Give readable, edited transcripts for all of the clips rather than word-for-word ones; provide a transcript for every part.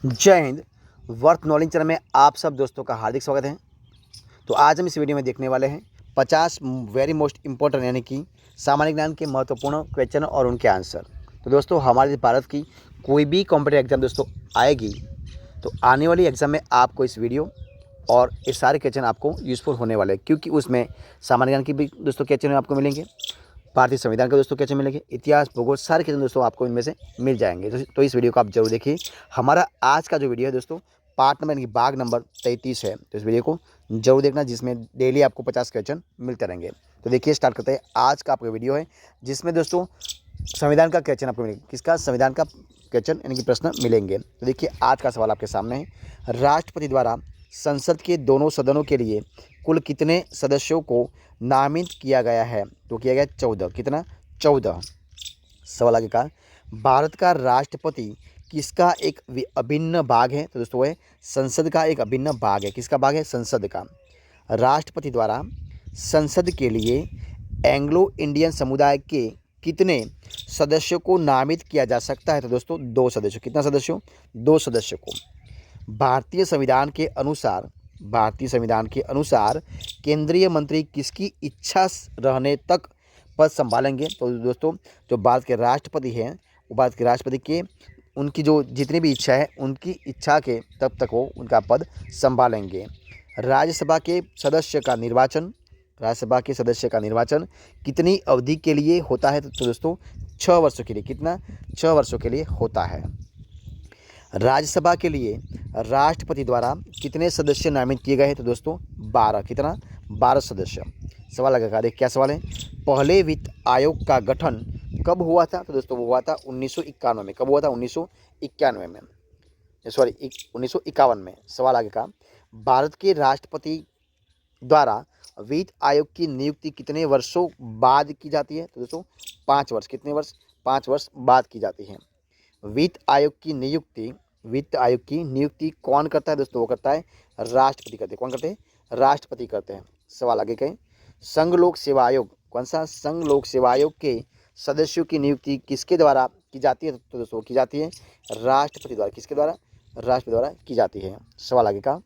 जय Hind. Worth knowledge channel में आप सब दोस्तों का हार्दिक स्वागत है। तो आज हम इस वीडियो में देखने वाले हैं 50 वेरी मोस्ट इंपॉर्टेंट यानी कि सामान्य ज्ञान के महत्वपूर्ण क्वेश्चन और उनके आंसर। तो दोस्तों हमारे भारत की कोई भी कॉम्पिटेटिव एग्जाम दोस्तों आएगी तो आने वाली एग्जाम में आपको इस वीडियो और ये सारे क्वेश्चन आपको यूज़फुल होने वाले हैं, क्योंकि उसमें सामान्य ज्ञान की भी दोस्तों क्वेश्चन आपको मिलेंगे, भारतीय संविधान के दोस्तों क्वेश्चन मिलेंगे, इतिहास भूगोल सारे क्वेश्चन दोस्तों आपको इनमें से मिल जाएंगे। तो इस वीडियो को आप जरूर देखिए। हमारा आज का जो वीडियो है दोस्तों पार्ट नंबर यानी कि भाग नंबर 33 है, तो इस वीडियो को जरूर देखना, जिसमें डेली आपको 50 क्वेश्चन मिलते रहेंगे। तो देखिए स्टार्ट करते हैं। आज का आपका वीडियो है जिसमें दोस्तों संविधान का क्वेश्चन आपको मिलेगा। किसका? संविधान का क्वेश्चन यानी कि प्रश्न मिलेंगे। तो देखिए आज का सवाल आपके सामने है। राष्ट्रपति द्वारा संसद के दोनों सदनों के लिए कुल कितने सदस्यों को नामित किया गया है? तो किया गया 14। कितना? 14। सवाल आगे का, भारत का राष्ट्रपति किसका एक अभिन्न भाग है? तो दोस्तों वो है संसद का एक अभिन्न भाग है। किसका भाग है? संसद का। राष्ट्रपति द्वारा संसद के लिए एंग्लो इंडियन समुदाय के कितने सदस्यों को नामित किया जा सकता है? तो दोस्तों 2 सदस्यों। कितना सदस्यों? 2 सदस्यों को। भारतीय संविधान के अनुसार केंद्रीय मंत्री किसकी इच्छा रहने तक पद संभालेंगे? तो दोस्तों जो भारत के राष्ट्रपति हैं वो भारत के राष्ट्रपति के उनकी जो जितनी भी इच्छा है उनकी इच्छा के तब तक वो उनका पद संभालेंगे। राज्यसभा के सदस्य का निर्वाचन कितनी अवधि के लिए होता है? तो दोस्तों 6 वर्षों के लिए। कितना? 6 वर्षों के लिए होता है। राज्यसभा के लिए राष्ट्रपति द्वारा कितने सदस्य नामित किए गए हैं? तो दोस्तों 12। कितना? 12 सदस्य। सवाल आगे क्या सवाल है? पहले वित्त आयोग का गठन कब हुआ था? तो दोस्तों वो हुआ था 1991 में। कब हुआ था? 1991 में, सॉरी 1951 में। सवाल आगे का, भारत के राष्ट्रपति द्वारा वित्त आयोग की नियुक्ति कितने वर्षों बाद की जाती है? तो दोस्तों 5 वर्ष। कितने वर्ष? 5 वर्ष बाद की जाती है। वित्त आयोग की नियुक्ति कौन करता है? दोस्तों वो करता है राष्ट्रपति करते हैं। कौन करते हैं? राष्ट्रपति करते हैं। सवाल आगे कहें, संघ लोक सेवा आयोग, कौन सा? संघ लोक सेवा आयोग के सदस्यों की नियुक्ति किसके द्वारा की जाती है? तो दोस्तों की जाती है राष्ट्रपति द्वारा। किसके द्वारा? राष्ट्रपति द्वारा की जाती है। सवाल आगे का,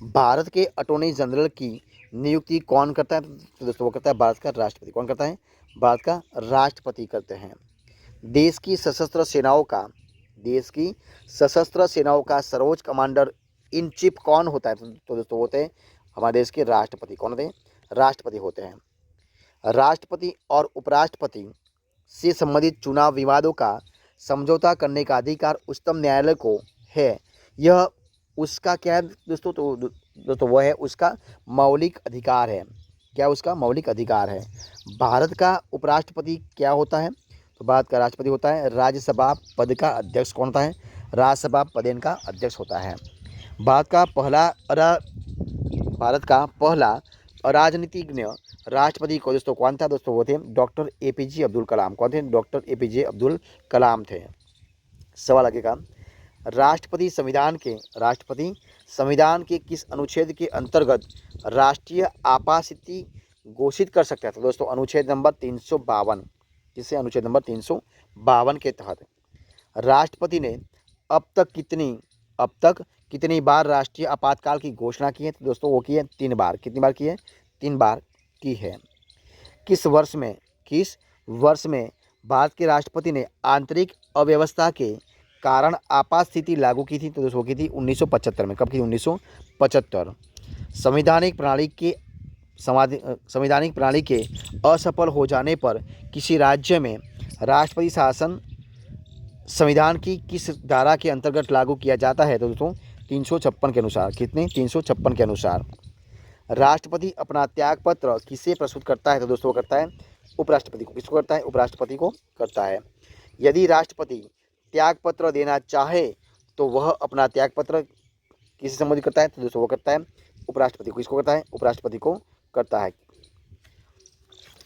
भारत के अटॉर्नी जनरल की नियुक्ति कौन करता है? तो दोस्तों वो करता है भारत का राष्ट्रपति। कौन करता है? भारत का राष्ट्रपति करते हैं। देश की सशस्त्र सेनाओं का सर्वोच्च कमांडर इन चीफ कौन होता है? तो दोस्तों होते हैं हमारे देश के राष्ट्रपति। कौन होते हैं? राष्ट्रपति होते हैं। राष्ट्रपति और उपराष्ट्रपति से संबंधित चुनाव विवादों का समझौता करने का अधिकार उच्चतम न्यायालय को है। यह उसका क्या है दोस्तों? तो दोस्तों वो है उसका मौलिक अधिकार है। क्या उसका मौलिक अधिकार है? भारत का उपराष्ट्रपति क्या होता है? तो भारत का राष्ट्रपति होता है राज्यसभा पद का अध्यक्ष। कौन होता है? राज्यसभा पद इनका अध्यक्ष होता है। भारत का पहला अराजनीतिज्ञ राष्ट्रपति को दोस्तों कौन था? दोस्तों वो थे डॉक्टर APJ अब्दुल कलाम। कौन थे? डॉक्टर APJ अब्दुल कलाम थे। सवाल आगे का, राष्ट्रपति संविधान के किस अनुच्छेद के अंतर्गत राष्ट्रीय आपात स्थिति घोषित कर सकता है? तो दोस्तों अनुच्छेद नंबर 352। जिसे अनुच्छेद नंबर 352 के तहत राष्ट्रपति ने अब तक कितनी बार राष्ट्रीय आपातकाल की घोषणा की है? तो दोस्तों वो की है 3 बार। कितनी बार की है? 3 बार की है। किस वर्ष में भारत के राष्ट्रपति ने आंतरिक अव्यवस्था के कारण आपात स्थिति लागू की थी? तो दोस्तों की थी 1975 में। कब की? 1975। संवैधानिक प्रणाली के असफल हो जाने पर किसी राज्य में राष्ट्रपति शासन संविधान की किस धारा के अंतर्गत लागू किया जाता है? तो दोस्तों 356 के अनुसार। कितने? 356 के अनुसार। राष्ट्रपति अपना त्यागपत्र किसे प्रस्तुत करता है? तो दोस्तों करता है उपराष्ट्रपति को। किसको करता है? उपराष्ट्रपति को करता है। यदि राष्ट्रपति त्यागपत्र देना चाहे तो वह अपना त्यागपत्र किसे संबोधित करता है? तो दोस्तों वो करता है उपराष्ट्रपति को। किसको करता है? उपराष्ट्रपति को करता है।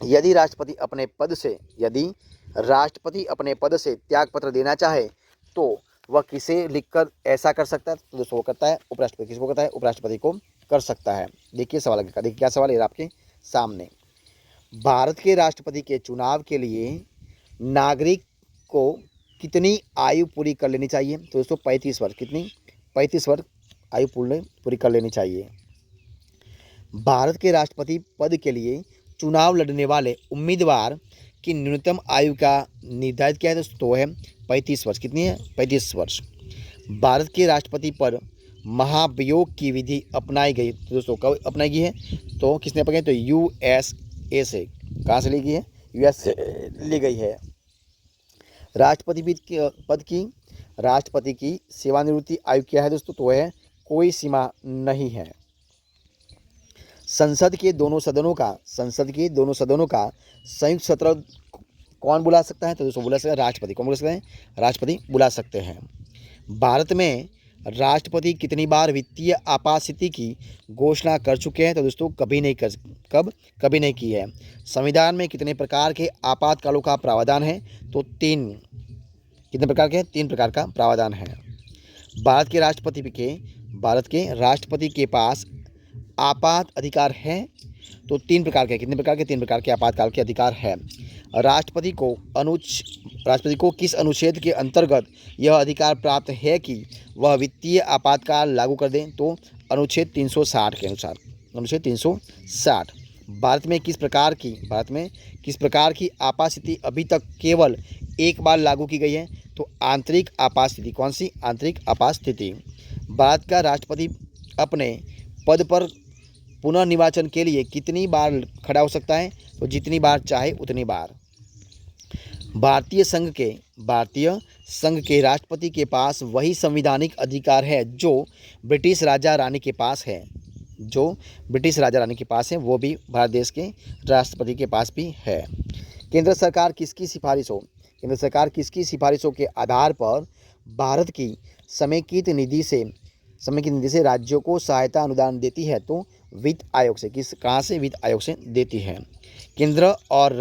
यदि राष्ट्रपति अपने पद से त्यागपत्र देना चाहे तो वह किसे लिखकर ऐसा कर सकता है? तो दोस्तों वो करता है उपराष्ट्रपति। किसको करता है? उपराष्ट्रपति को कर सकता है। देखिए सवाल आगे का, देखिए क्या सवाल है आपके सामने। भारत के राष्ट्रपति के चुनाव के लिए नागरिक को कितनी आयु पूरी कर लेनी चाहिए? तो दोस्तों 35 वर्ष। कितनी? 35 वर्ष आयु पूरी कर लेनी चाहिए। भारत के राष्ट्रपति पद के लिए चुनाव लड़ने वाले उम्मीदवार की न्यूनतम आयु का निर्धारित किया है दोस्तों, तो है 35 वर्ष। कितनी है? 35 वर्ष। भारत के राष्ट्रपति पर महाभियोग की विधि अपनाई गई, तो दोस्तों कब अपनाई गई है? तो किसने अपनाई? तो यूएसए से। कहाँ से ली गई है? यूएस से ली गई है। राष्ट्रपति की सेवानिवृत्ति आयु क्या है दोस्तों? तो है कोई सीमा नहीं है। संसद के दोनों सदनों का संयुक्त सत्र कौन बुला सकता है? तो दोस्तों बुला सकता है राष्ट्रपति। कौन बुला सकते हैं? राष्ट्रपति बुला सकते हैं। भारत में राष्ट्रपति कितनी बार वित्तीय आपात स्थिति की घोषणा कर चुके हैं? तो दोस्तों कभी नहीं की है। संविधान में कितने प्रकार के आपातकालों का प्रावधान है? तो 3। कितने प्रकार के? 3 प्रकार का प्रावधान है। भारत के राष्ट्रपति के पास आपात अधिकार है? तो 3 प्रकार के। कितने प्रकार के? 3 प्रकार के आपातकाल के अधिकार है। राष्ट्रपति को किस अनुच्छेद के अंतर्गत यह अधिकार प्राप्त है कि वह वित्तीय आपातकाल लागू कर दें? तो अनुच्छेद 360 के अनुसार। अनुच्छेद 360। भारत में किस प्रकार की आपात स्थिति अभी तक केवल एक बार लागू की गई है? तो आंतरिक आपात स्थिति। कौन सी? आंतरिक आपात स्थिति। भारत का राष्ट्रपति अपने पद पर पुनर्निर्वाचन के लिए कितनी बार खड़ा हो सकता है? तो जितनी बार चाहे उतनी बार। भारतीय संघ के राष्ट्रपति के पास वही संवैधानिक अधिकार है जो ब्रिटिश राजा रानी के पास है। वो भी भारत देश के राष्ट्रपति के पास भी है। केंद्र सरकार किसकी सिफारिशों के आधार पर भारत की समेकित निधि से राज्यों को सहायता अनुदान देती है? तो वित्त आयोग से। कहाँ से? वित्त आयोग से देती है। केंद्र और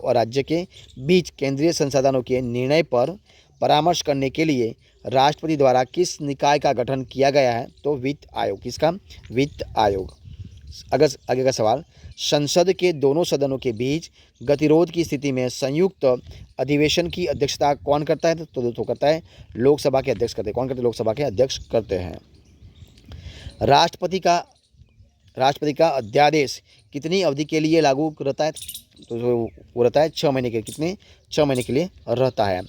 राज्य के बीच केंद्रीय संसाधनों के निर्णय पर परामर्श करने के लिए राष्ट्रपति द्वारा किस निकाय का गठन किया गया है? तो वित्त आयोग। किसका? वित्त आयोग। अगर आगे का सवाल, संसद के दोनों सदनों के बीच गतिरोध की स्थिति में संयुक्त अधिवेशन की अध्यक्षता कौन करता है? तो दोस्तों करता है लोकसभा के अध्यक्ष करते हैं। कौन करते हैं? लोकसभा के अध्यक्ष करते हैं। राष्ट्रपति का अध्यादेश कितनी अवधि के लिए लागू रहता है? तो वो रहता है 6 महीने के। कितने? 6 महीने के लिए रहता है।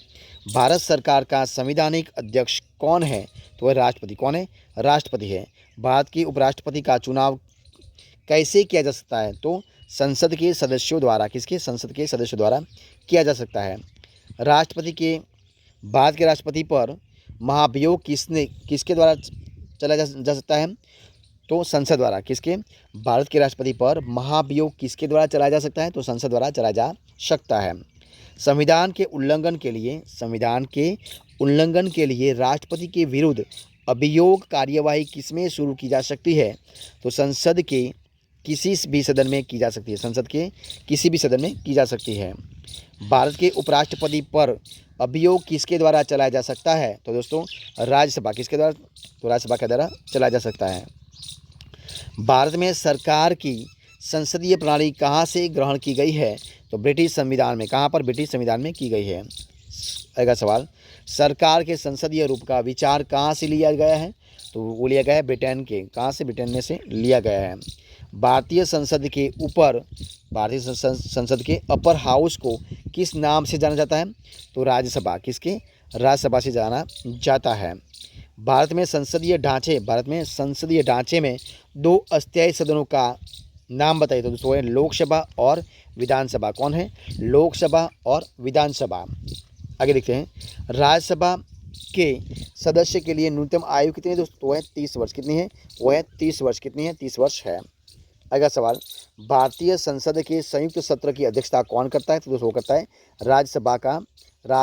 भारत सरकार का संवैधानिक अध्यक्ष कौन है? तो वह राष्ट्रपति। कौन है? राष्ट्रपति है। भारत के उपराष्ट्रपति का चुनाव कैसे किया जा सकता है? तो संसद के सदस्यों द्वारा। किसके? संसद के सदस्यों द्वारा किया जा सकता है। भारत के राष्ट्रपति पर महाभियोग किसके द्वारा चला जा सकता है? तो संसद द्वारा। किसके? भारत के राष्ट्रपति पर महाभियोग किसके द्वारा चलाया जा सकता है? तो संसद द्वारा चलाया जा सकता है। संविधान के उल्लंघन के लिए राष्ट्रपति के विरुद्ध अभियोग कार्यवाही किसमें शुरू की जा सकती है? तो संसद के किसी भी सदन में की जा सकती है। संसद के किसी भी सदन में की जा सकती है। भारत के उपराष्ट्रपति पर अभियोग किसके द्वारा चलाया जा सकता है? तो दोस्तों राज्यसभा। किसके द्वारा? तो राज्यसभा के द्वारा चलाया जा सकता है। भारत में सरकार की संसदीय प्रणाली कहाँ से ग्रहण की गई है? तो ब्रिटिश संविधान में। कहाँ पर? ब्रिटिश संविधान में की गई है। अगला सवाल, सरकार के संसदीय रूप का विचार कहाँ से लिया गया है? तो वो लिया गया है ब्रिटेन के। कहाँ से? ब्रिटेन में से लिया गया है। भारतीय संसद के अपर हाउस को किस नाम से जाना जाता है? तो राज्यसभा। किसके? राज्यसभा से जाना जाता है। भारत में संसदीय ढांचे में 2 अस्थायी सदनों का नाम बताइए। तो दोस्तों है लोकसभा और विधानसभा। कौन है? लोकसभा और विधानसभा। आगे देखते हैं, राज्यसभा के सदस्य के लिए न्यूनतम आयु कितनी है दोस्तों? तो है 30 वर्ष। कितनी है? वो है 30 वर्ष। कितनी है? 30 वर्ष है। अगला सवाल, भारतीय संसद के संयुक्त सत्र की अध्यक्षता कौन करता है? तो दोस्तों करता है राज्यसभा का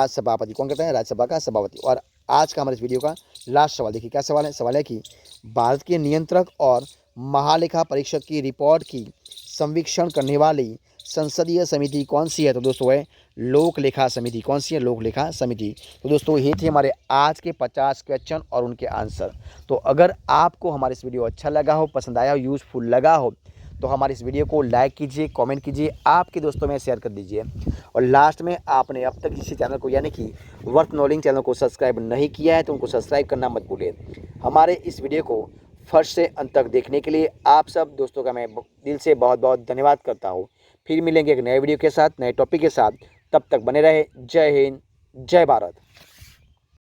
सभापति। कौन करता है? राज्यसभा का सभापति। और आज का हमारे इस वीडियो का लास्ट सवाल देखिए, क्या सवाल है? सवाल है कि भारत के नियंत्रक और महालेखा परीक्षक की रिपोर्ट की संवीक्षण करने वाली संसदीय समिति कौन सी है? तो दोस्तों है लोक लेखा समिति। कौन सी है? लोक लेखा समिति। तो दोस्तों ये थे हमारे आज के 50 क्वेश्चन और उनके आंसर। तो अगर आपको हमारा इस वीडियो अच्छा लगा हो, पसंद आया हो, यूज़फुल लगा हो, तो हमारे इस वीडियो को लाइक कीजिए, कमेंट कीजिए, आपके दोस्तों में शेयर कर दीजिए। और लास्ट में आपने अब तक इसी चैनल को यानी कि वर्थ नॉलेज चैनल को सब्सक्राइब नहीं किया है तो उनको सब्सक्राइब करना मत भूलिए। हमारे इस वीडियो को फर्स्ट से अंत तक देखने के लिए आप सब दोस्तों का मैं दिल से बहुत बहुत धन्यवाद करता हूँ। फिर मिलेंगे एक नए वीडियो के साथ, नए टॉपिक के साथ। तब तक बने रहे। जय हिंद, जय भारत।